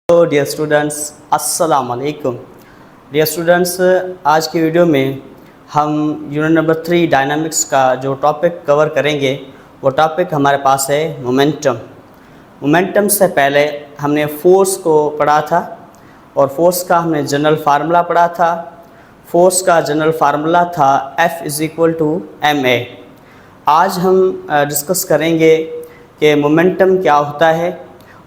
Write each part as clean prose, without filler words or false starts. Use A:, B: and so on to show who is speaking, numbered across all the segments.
A: तो dear students अस्सलाम वालेकुम। डियर स्टूडेंट्स, आज की वीडियो में हम यूनिट नंबर 3 डायनामिक्स का जो टॉपिक कवर करेंगे वो टॉपिक हमारे पास है मोमेंटम। मोमेंटम से पहले हमने फोर्स को पढ़ा था और फोर्स का हमने जनरल फार्मूला पढ़ा था। फोर्स का जनरल फार्मूला था F=ma। आज हम डिस्कस करेंगे कि मोमेंटम क्या होता है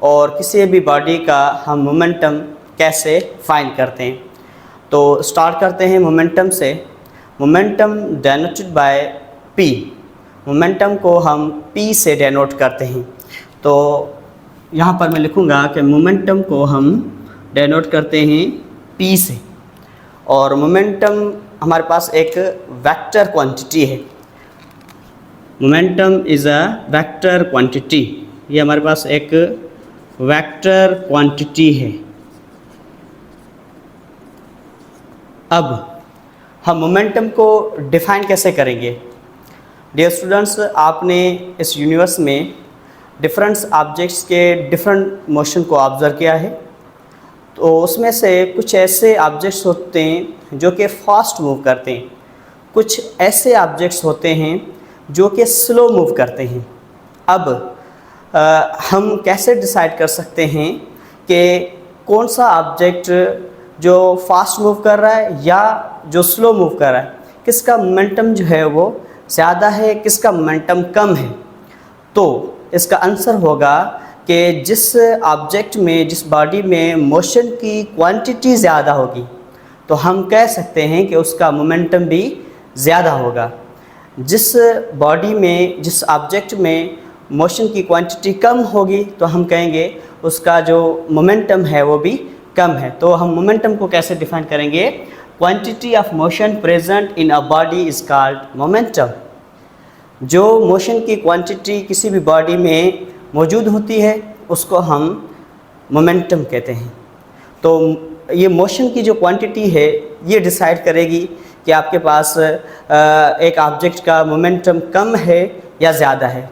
A: और किसी भी बॉडी का हम मोमेंटम कैसे फाइंड करते हैं। तो स्टार्ट करते हैं मोमेंटम से। Momentum denoted by P। Momentum को हम P से डेनोट करते हैं। तो यहाँ पर मैं लिखूँगा कि मोमेंटम को हम डेनोट करते हैं P से। और मोमेंटम हमारे पास एक वेक्टर क्वांटिटी है। Momentum is a vector quantity. ये हमारे पास एक वेक्टर क्वांटिटी है। अब हम मोमेंटम को डिफाइन कैसे करेंगे? डियर स्टूडेंट्स, आपने इस यूनिवर्स में डिफरेंट ऑब्जेक्ट्स के डिफरेंट मोशन को ऑब्ज़र्व किया है। तो उसमें से कुछ ऐसे ऑब्जेक्ट्स होते हैं जो कि फास्ट मूव करते हैं, कुछ ऐसे ऑब्जेक्ट्स होते हैं जो कि स्लो मूव करते हैं। अब हम कैसे डिसाइड कर सकते हैं कि कौन सा ऑब्जेक्ट जो फास्ट मूव कर रहा है या जो स्लो मूव कर रहा है, किसका मोमेंटम जो है वो ज़्यादा है, किसका मोमेंटम कम है? तो इसका आंसर होगा कि जिस ऑब्जेक्ट में, जिस बॉडी में मोशन की क्वांटिटी ज़्यादा होगी तो हम कह सकते हैं कि उसका मोमेंटम भी ज़्यादा होगा। जिस बॉडी में, जिस ऑब्जेक्ट में मोशन की क्वांटिटी कम होगी तो हम कहेंगे उसका जो मोमेंटम है वो भी कम है। तो हम मोमेंटम को कैसे डिफाइन करेंगे? Quantity of motion present in a body is called momentum. जो मोशन की क्वांटिटी किसी भी बॉडी में मौजूद होती है उसको हम मोमेंटम कहते हैं। तो ये मोशन की जो क्वांटिटी है ये डिसाइड करेगी कि आपके पास एक ऑब्जेक्ट का मोमेंटम कम है या ज़्यादा है।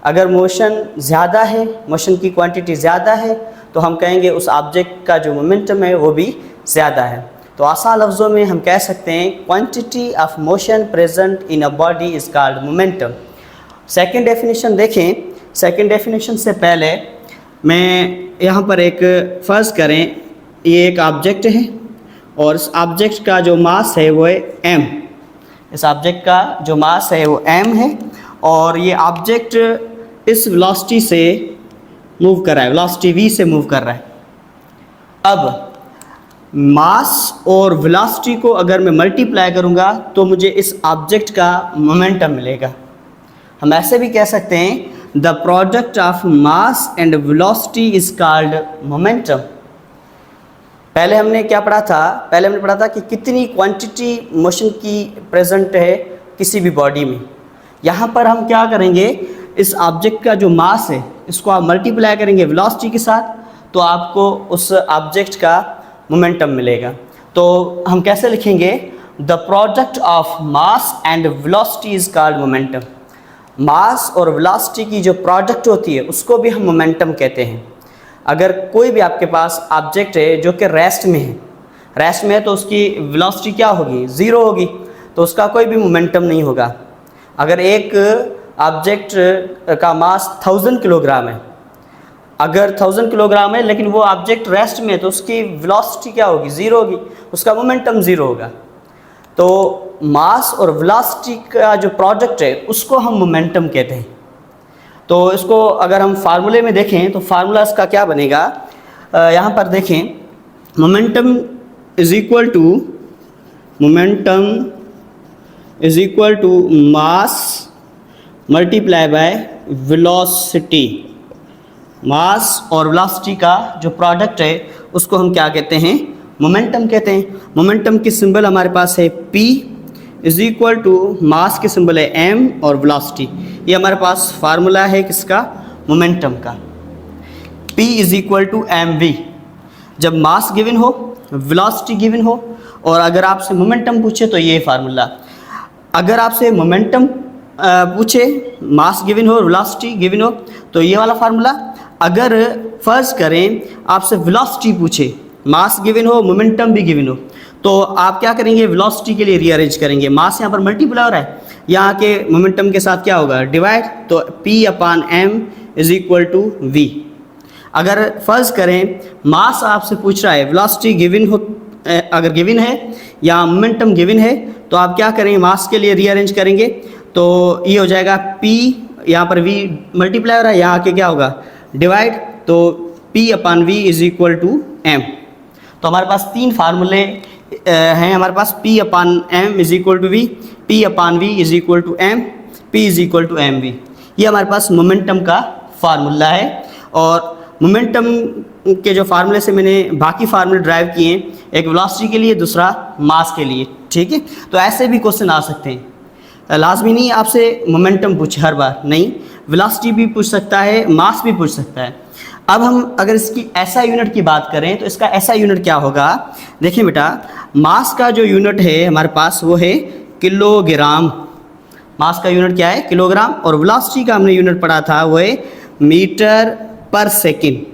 A: अगर मोशन ज़्यादा है, मोशन की क्वांटिटी ज़्यादा है तो हम कहेंगे उस ऑब्जेक्ट का जो मोमेंटम है वो भी ज़्यादा है। तो आसान लफ्ज़ों में हम कह सकते हैं quantity of motion present in a body is called momentum. Second definition देखें। सेकंड डेफिनेशन से पहले मैं यहाँ पर एक फ़र्ज़ करें, ये एक ऑब्जेक्ट है और इस ऑब्जेक्ट का जो मास है वो है m। इस ऑब्जेक्ट का जो मास है वो m है और ये ऑब्जेक्ट इस वेलोसिटी से मूव कर रहा है, वेलोसिटी v से मूव कर रहा है। अब मास और वेलोसिटी को अगर मैं मल्टीप्लाई करूँगा तो मुझे इस ऑब्जेक्ट का मोमेंटम मिलेगा। हम ऐसे भी कह सकते हैं the product of mass and velocity is called momentum. पहले हमने क्या पढ़ा था? पहले हमने पढ़ा था कि कितनी क्वांटिटी मोशन की प्रेजेंट है किसी भी बॉडी में। यहाँ पर हम क्या करेंगे, इस ऑब्जेक्ट का जो मास है इसको आप मल्टीप्लाई करेंगे वेलोसिटी के साथ तो आपको उस ऑब्जेक्ट का मोमेंटम मिलेगा। तो हम कैसे लिखेंगे? The product of mass and velocity is called momentum. Mass और वेलोसिटी की जो प्रोडक्ट होती है उसको भी हम मोमेंटम कहते हैं। अगर कोई भी आपके पास ऑब्जेक्ट है जो कि रेस्ट में है, रेस्ट में है तो उसकी वेलोसिटी क्या होगी? ज़ीरो होगी, तो उसका कोई भी मोमेंटम नहीं होगा। अगर एक ऑब्जेक्ट का मास 1000 किलोग्राम है, अगर 1000 किलोग्राम है लेकिन वो ऑब्जेक्ट रेस्ट में है तो उसकी वेलोसिटी क्या होगी? ज़ीरो होगी, उसका मोमेंटम ज़ीरो होगा। तो मास और वेलोसिटी का जो प्रोडक्ट है उसको हम मोमेंटम कहते हैं। तो इसको अगर हम फार्मूले में देखें तो फार्मूला इसका क्या बनेगा? यहाँ पर देखें, momentum is equal to mass multiply by velocity. Mass और वेलोसिटी का जो प्रोडक्ट है उसको हम क्या कहते हैं? मोमेंटम कहते हैं। मोमेंटम की सिंबल हमारे पास है P is equal to mass की सिंबल है m और वेलोसिटी। ये हमारे पास फार्मूला है किसका? मोमेंटम का। P is equal to mv। जब मास गिवन हो, वेलोसिटी गिवन हो और अगर आपसे मोमेंटम पूछे तो ये फार्मूला। अगर आपसे मोमेंटम पूछे, मास गिवन हो, वेलोसिटी गिवन हो तो ये वाला फार्मूला। अगर फर्ज करें आपसे वेलोसिटी पूछे, मास गिवन हो, मोमेंटम भी गिवन हो, तो आप क्या करेंगे, वेलोसिटी के लिए रीअरेंज करेंगे। मास यहाँ पर मल्टीप्लाई हो रहा है, यहाँ के मोमेंटम के साथ क्या होगा, डिवाइड, तो P/m is equal to V। अगर फर्ज करें मास आपसे पूछ रहा है, वेलोसिटी गिवन हो, अगर गिवन है या मोमेंटम गिवन है, तो आप क्या करेंगे, मास के लिए रीअरेंज करेंगे, तो ये हो जाएगा P, यहाँ पर V मल्टीप्लाई हो रहा है, यहाँ के क्या होगा, डिवाइड, तो P/v is equal to m। तो हमारे पास तीन फार्मूले हैं हमारे पास, P/m is equal to v, P/v is equal to m, P is equal to mv। ये हमारे पास मोमेंटम का फार्मूला है। और मोमेंटम के जो फार्मूले से मैंने बाकी फार्मूले ड्राइव किए हैं, एक वेलोसिटी के लिए, दूसरा मास के लिए, ठीक है। तो ऐसे भी क्वेश्चन आ सकते हैं, लाजमी नहीं आपसे मोमेंटम पूछे हर बार, नहीं, वेलोसिटी भी पूछ सकता है, मास भी पूछ सकता है। अब हम अगर इसकी ऐसा यूनिट की बात करें तो इसका ऐसा यूनिट क्या होगा, देखिए बेटा, मास का जो यूनिट है हमारे पास वो है किलोग्राम। मास का यूनिट क्या है, किलोग्राम। और वेलोसिटी का हमने यूनिट पढ़ा था वो है मीटर पर सेकंड,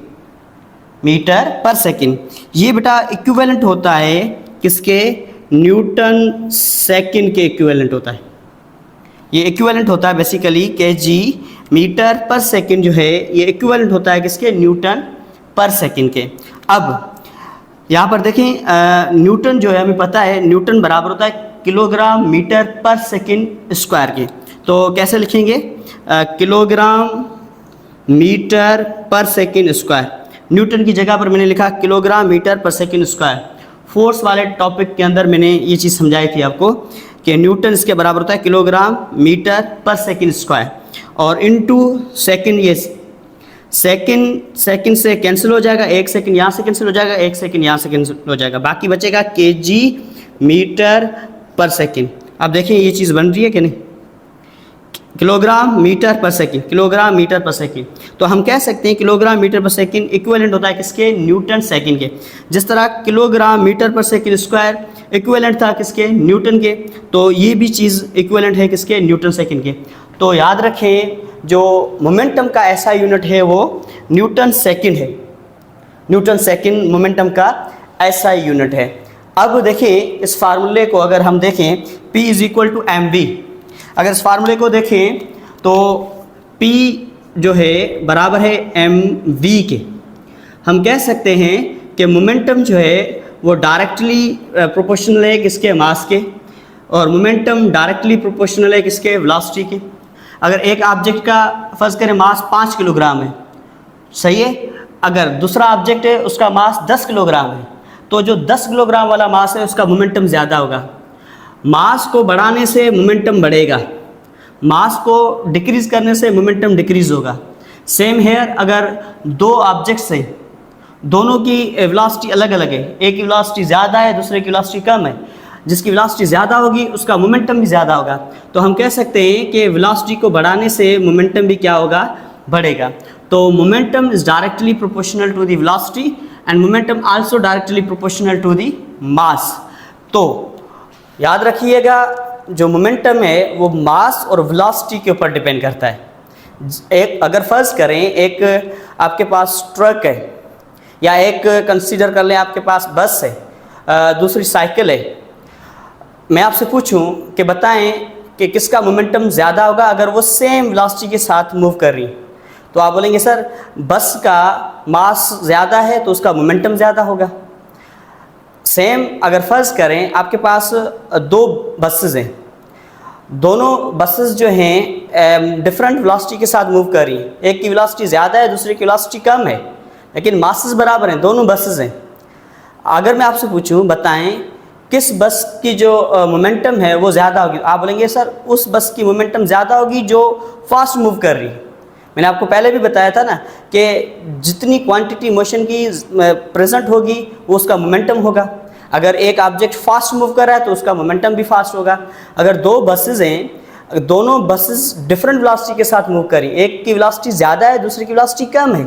A: मीटर पर सेकंड। ये बेटा इक्विवेलेंट होता है किसके, न्यूटन सेकंड के इक्विवेलेंट होता है। ये इक्विवेलेंट होता है बेसिकली kg मीटर पर सेकंड जो है, ये इक्विवेलेंट होता है किसके, न्यूटन पर सेकंड के। अब यहाँ पर देखें, न्यूटन जो है हमें पता है, न्यूटन बराबर होता है किलोग्राम मीटर पर सेकंड स्क्वायर के। तो कैसे लिखेंगे, किलोग्राम मीटर पर सेकंड स्क्वायर। न्यूटन की जगह पर मैंने लिखा किलोग्राम मीटर पर सेकंड स्क्वायर। फोर्स वाले टॉपिक के अंदर मैंने ये चीज़ समझाई थी आपको कि न्यूटन इसके बराबर होता है किलोग्राम मीटर पर सेकंड स्क्वायर, और इनटू सेकंड, ये सेकंड से कैंसिल हो जाएगा, एक सेकंड यहाँ से कैंसिल हो जाएगा, एक सेकंड यहाँ से कैंसिल हो जाएगा, बाकी बचेगा kg मीटर पर सेकंड। अब देखिए ये चीज़ बन रही है कि नहीं, किलोग्राम मीटर पर सेकंड, किलोग्राम मीटर पर सेकंड। तो हम कह सकते हैं किलोग्राम मीटर पर सेकंड इक्विवेलेंट होता है किसके, न्यूटन सेकंड के। जिस तरह किलोग्राम मीटर पर सेकंड स्क्वायर इक्विवेलेंट था किसके, न्यूटन के, तो ये भी चीज़ इक्विवेलेंट है किसके, न्यूटन सेकंड के। तो याद रखें जो मोमेंटम का ऐसा यूनिट है वो न्यूटन सेकंड है, न्यूटन सेकंड मोमेंटम का ऐसा यूनिट है। अब देखिए इस फार्मूले को अगर हम देखें, P is equal to mv, अगर इस फार्मूले को देखें तो P जो है बराबर है mv के। हम कह सकते हैं कि मोमेंटम जो है वो डायरेक्टली प्रोपोर्शनल है किसके, मास के, और मोमेंटम डायरेक्टली प्रोपोर्शनल है किसके, वेलोसिटी के। अगर एक ऑब्जेक्ट का फर्ज करें मास 5 किलोग्राम है, सही है, अगर दूसरा ऑब्जेक्ट है उसका मास 10 किलोग्राम है, तो जो 10 किलोग्राम वाला मास है उसका मोमेंटम ज़्यादा होगा। मास को बढ़ाने से मोमेंटम बढ़ेगा, मास को डिक्रीज़ करने से मोमेंटम डिक्रीज़ होगा। सेम हेयर, अगर दो ऑब्जेक्ट्स हैं, दोनों की वेलोसिटी अलग अलग है, एक की वेलोसिटी ज़्यादा है, दूसरे की वेलोसिटी कम है, जिसकी वेलोसिटी ज़्यादा होगी उसका मोमेंटम भी ज़्यादा होगा। तो हम कह सकते हैं कि वेलोसिटी को बढ़ाने से मोमेंटम भी क्या होगा, बढ़ेगा। तो momentum is directly proportional to the velocity and momentum also directly proportional to the mass. तो याद रखिएगा जो मोमेंटम है वो मास और वेलोसिटी के ऊपर डिपेंड करता है। एक अगर फर्ज करें एक आपके पास ट्रक है, या एक कंसीडर कर लें आपके पास बस है, दूसरी साइकिल है, मैं आपसे पूछूं कि बताएं कि किसका मोमेंटम ज़्यादा होगा अगर वो सेम वेलोसिटी के साथ मूव कर रही, तो आप बोलेंगे सर बस का मास ज़्यादा है तो उसका मोमेंटम ज़्यादा होगा। सेम अगर फ़र्ज़ करें आपके पास दो बसेस हैं, दोनों बसेस जो हैं डिफरेंट वेलोसिटी के साथ मूव कर रही हैं, एक की वेलोसिटी ज़्यादा है दूसरे की वेलोसिटी कम है, लेकिन मासेस बराबर हैं, दोनों बसेस हैं। अगर मैं आपसे पूछूं बताएं किस बस की जो मोमेंटम है वो ज़्यादा होगी, आप बोलेंगे सर उस बस की मोमेंटम ज़्यादा होगी जो फास्ट मूव कर रही है। मैंने आपको पहले भी बताया था ना कि जितनी क्वांटिटी मोशन की प्रेजेंट होगी वो उसका मोमेंटम होगा। अगर एक ऑब्जेक्ट फास्ट मूव कर रहा है तो उसका मोमेंटम भी फास्ट होगा। अगर दो बसेस हैं, दोनों बसेस डिफरेंट वेलोसिटी के साथ मूव करी, एक की वेलोसिटी ज़्यादा है दूसरी की वेलोसिटी कम है,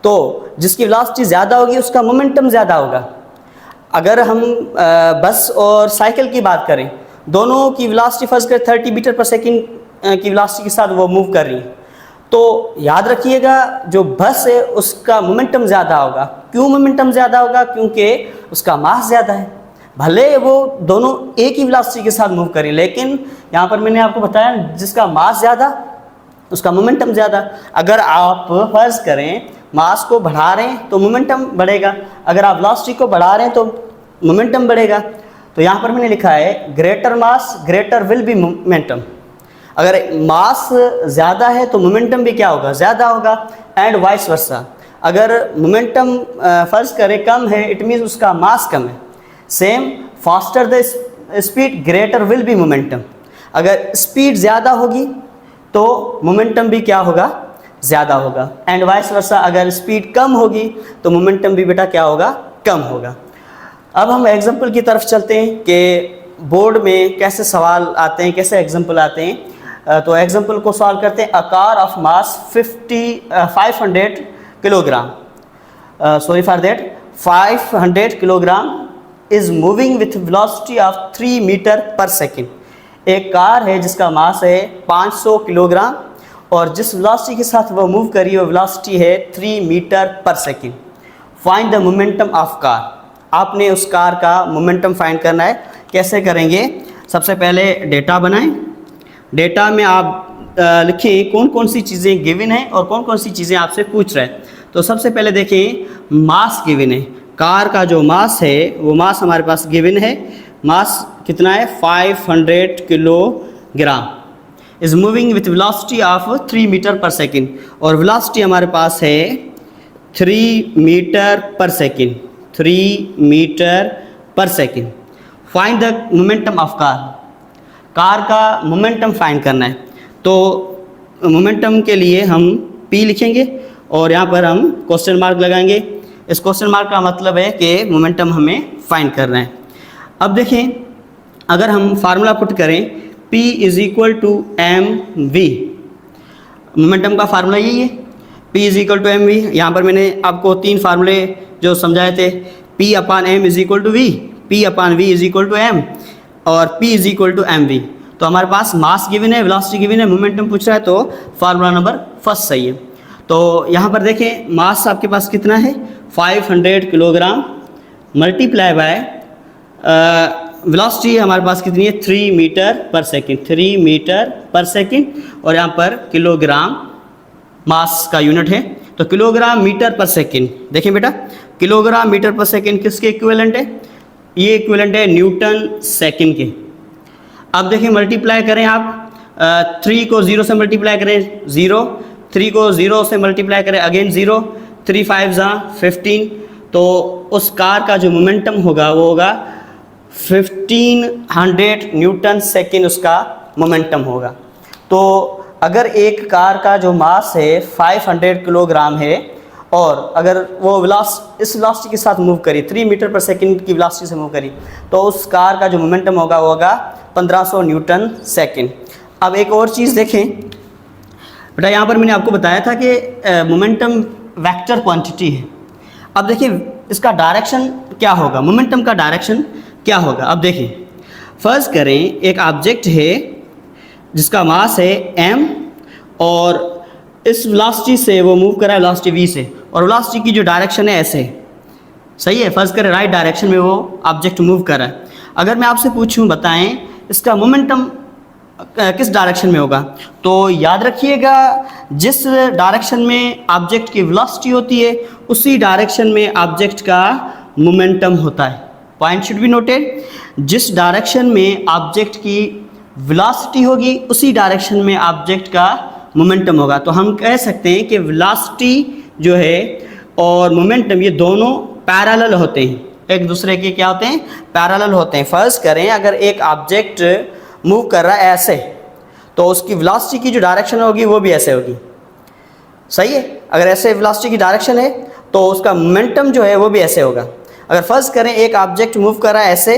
A: तो जिसकी वेलोसिटी ज़्यादा होगी उसका मोमेंटम ज़्यादा होगा। अगर हम बस और साइकिल की बात करें, दोनों की वेलोसिटी फर्स्ट करें 30 मीटर पर सेकंड की वेलोसिटी के साथ वो मूव कर रही है, तो याद रखिएगा जो बस है उसका मोमेंटम ज़्यादा होगा। क्यों मोमेंटम ज़्यादा होगा? क्योंकि उसका मास ज़्यादा है। भले वो दोनों एक ही वेलोसिटी के साथ मूव करें, लेकिन यहाँ पर मैंने आपको बताया जिसका मास ज़्यादा उसका मोमेंटम ज़्यादा। अगर आप फर्ज करें मास को बढ़ा रहे हैं तो मोमेंटम बढ़ेगा, अगर आप वेलोसिटी को बढ़ा रहे हैं तो मोमेंटम बढ़ेगा। तो यहाँ पर मैंने लिखा है greater mass greater will be momentum. अगर मास ज़्यादा है तो मोमेंटम भी क्या होगा? ज़्यादा होगा, एंड वाइस वर्सा। अगर मोमेंटम फर्ज करें कम है, इट मीन्स उसका मास कम है। Same faster the speed greater will be momentum. अगर स्पीड ज़्यादा होगी तो मोमेंटम भी क्या होगा? ज़्यादा होगा, एंड वाइस वर्सा। अगर स्पीड कम होगी तो मोमेंटम भी बेटा क्या होगा? कम होगा। अब हम एग्जाम्पल की तरफ चलते हैं कि बोर्ड में कैसे सवाल आते हैं, कैसे एग्जाम्पल आते हैं। तो एग्जाम्पल को सॉल्व करते हैं। A car of mass 500 kilogram, sorry for that 500 kilogram is moving with velocity of 3 metre per second. एक कार है जिसका मास है 500 किलोग्राम और जिस वेलोसिटी के साथ वह मूव करी है वो वेलोसिटी है 3 metre per second. Find the momentum of car. आपने उस कार का मोमेंटम फाइंड करना है। कैसे करेंगे? सबसे पहले डेटा बनाएं। डेटा में आप लिखें कौन कौन सी चीज़ें गिवन हैं और कौन कौन सी चीज़ें आपसे पूछ रहे हैं। तो सबसे पहले देखें मास गिवन है। कार का जो मास है वो मास हमारे पास गिवन है। मास कितना है? 500 kilogram. Is moving with velocity of 3 metre per second, और वेलोसिटी हमारे पास है 3 metre per second. 3 metre per second. Find the momentum of car. Car का मोमेंटम फाइंड करना है। तो मोमेंटम के लिए हम P लिखेंगे और यहाँ पर हम क्वेश्चन मार्क लगाएंगे। इस क्वेश्चन मार्क का मतलब है कि मोमेंटम हमें फाइंड करना है। अब देखें अगर हम फार्मूला पुट करें P is equal to mv। Momentum का फार्मूला यही है, P is equal to mv। यहाँ पर मैंने आपको 3 फार्मूले जो समझाए थे, P upon m is equal to v, P upon v is equal to m और P is equal to mv। तो हमारे पास मास गिवन है, वेलोसिटी गिवन है, मोमेंटम पूछ रहा है, तो फार्मूला नंबर फर्स्ट सही है। तो यहाँ पर देखें मास आपके पास कितना है? 500 किलोग्राम मल्टीप्लाई बाय वेलोसिटी हमारे पास कितनी है? 3 metre per second. 3 metre per second और यहाँ पर किलोग्राम मास का यूनिट है, तो किलोग्राम मीटर पर सेकेंड। देखें बेटा किलोग्राम मीटर पर सेकेंड किसके इक्विवेलेंट है? ये इक्विवेलेंट है न्यूटन सेकेंड के। अब देखें मल्टीप्लाई करें आप 3 को 0 से मल्टीप्लाई करें 0, 3 को 0 से मल्टीप्लाई करें अगेन 0, 3 5 जा 15। तो उस कार का जो मोमेंटम होगा वो होगा 1500 न्यूटन सेकेंड, उसका मोमेंटम होगा। तो अगर एक कार का जो मास है 500 किलोग्राम है और अगर वो इस वेलोसिटी के साथ मूव करी 3 मीटर पर सेकेंड की वेलोसिटी से मूव करी, तो उस कार का जो मोमेंटम होगा वो होगा 1500 न्यूटन सेकेंड। अब एक और चीज़ देखें बेटा, यहाँ पर मैंने आपको बताया था कि मोमेंटम वेक्टर क्वांटिटी है। अब देखिए इसका डायरेक्शन क्या होगा, मोमेंटम का डायरेक्शन क्या होगा। अब देखिए फर्ज करें एक ऑब्जेक्ट है जिसका मास है m और इस वेलोसिटी से वो मूव कर रहा है वेलोसिटी v से, और वेलोसिटी की जो डायरेक्शन है ऐसे, सही है। फर्ज करें राइट डायरेक्शन में वो ऑब्जेक्ट मूव कर रहा है। अगर मैं आपसे पूछूं बताएं इसका मोमेंटम किस डायरेक्शन में होगा, तो याद रखिएगा जिस डायरेक्शन में ऑब्जेक्ट की वेलोसिटी होती है उसी डायरेक्शन में ऑब्जेक्ट का मोमेंटम होता है। पॉइंट शुड बी नोटेड, जिस डायरेक्शन में ऑब्जेक्ट की वेलोसिटी होगी उसी डायरेक्शन में ऑब्जेक्ट का मोमेंटम होगा। तो हम कह सकते हैं कि वेलोसिटी जो है और मोमेंटम ये दोनों पैरेलल होते हैं, एक दूसरे के क्या होते हैं? पैरेलल होते हैं। फर्ज करें अगर एक ऑब्जेक्ट मूव कर रहा है ऐसे, तो उसकी वेलोसिटी की जो डायरेक्शन होगी वो भी ऐसे होगी, सही है। अगर ऐसे वेलोसिटी की डायरेक्शन है तो उसका मोमेंटम जो है वो भी ऐसे होगा। अगर फर्ज करें एक ऑब्जेक्ट मूव कर रहा है ऐसे,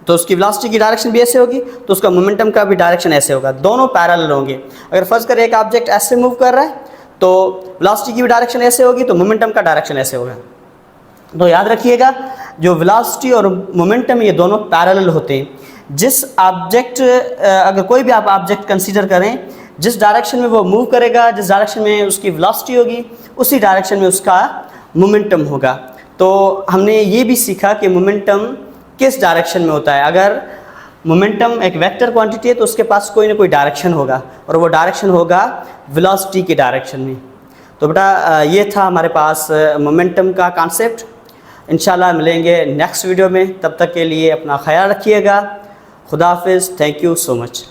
A: तो उसकी वेलोसिटी की डायरेक्शन भी ऐसे होगी, तो उसका मोमेंटम का भी डायरेक्शन ऐसे होगा, दोनों पैरेलल होंगे। अगर फर्ज करें एक ऑब्जेक्ट ऐसे मूव कर रहा है तो वेलोसिटी की भी डायरेक्शन ऐसे होगी, तो मोमेंटम का डायरेक्शन ऐसे होगा। तो याद रखिएगा जो वेलोसिटी और मोमेंटम ये दोनों पैरेलल होते हैं। जिस ऑब्जेक्ट अगर कोई भी आप ऑब्जेक्ट कंसीडर करें जिस डायरेक्शन में वो मूव करेगा, जिस डायरेक्शन में उसकी वेलोसिटी होगी, उसी डायरेक्शन में उसका मोमेंटम होगा। तो हमने ये भी सीखा कि मोमेंटम किस डायरेक्शन में होता है। अगर मोमेंटम एक वेक्टर क्वांटिटी है तो उसके पास कोई ना कोई डायरेक्शन होगा, और वो डायरेक्शन होगा वेलोसिटी के डायरेक्शन में। तो बेटा ये था हमारे पास मोमेंटम का कॉन्सेप्ट। इंशाल्लाह मिलेंगे नेक्स्ट वीडियो में, तब तक के लिए अपना ख्याल रखिएगा। खुदा हाफिज़, थैंक यू सो मच।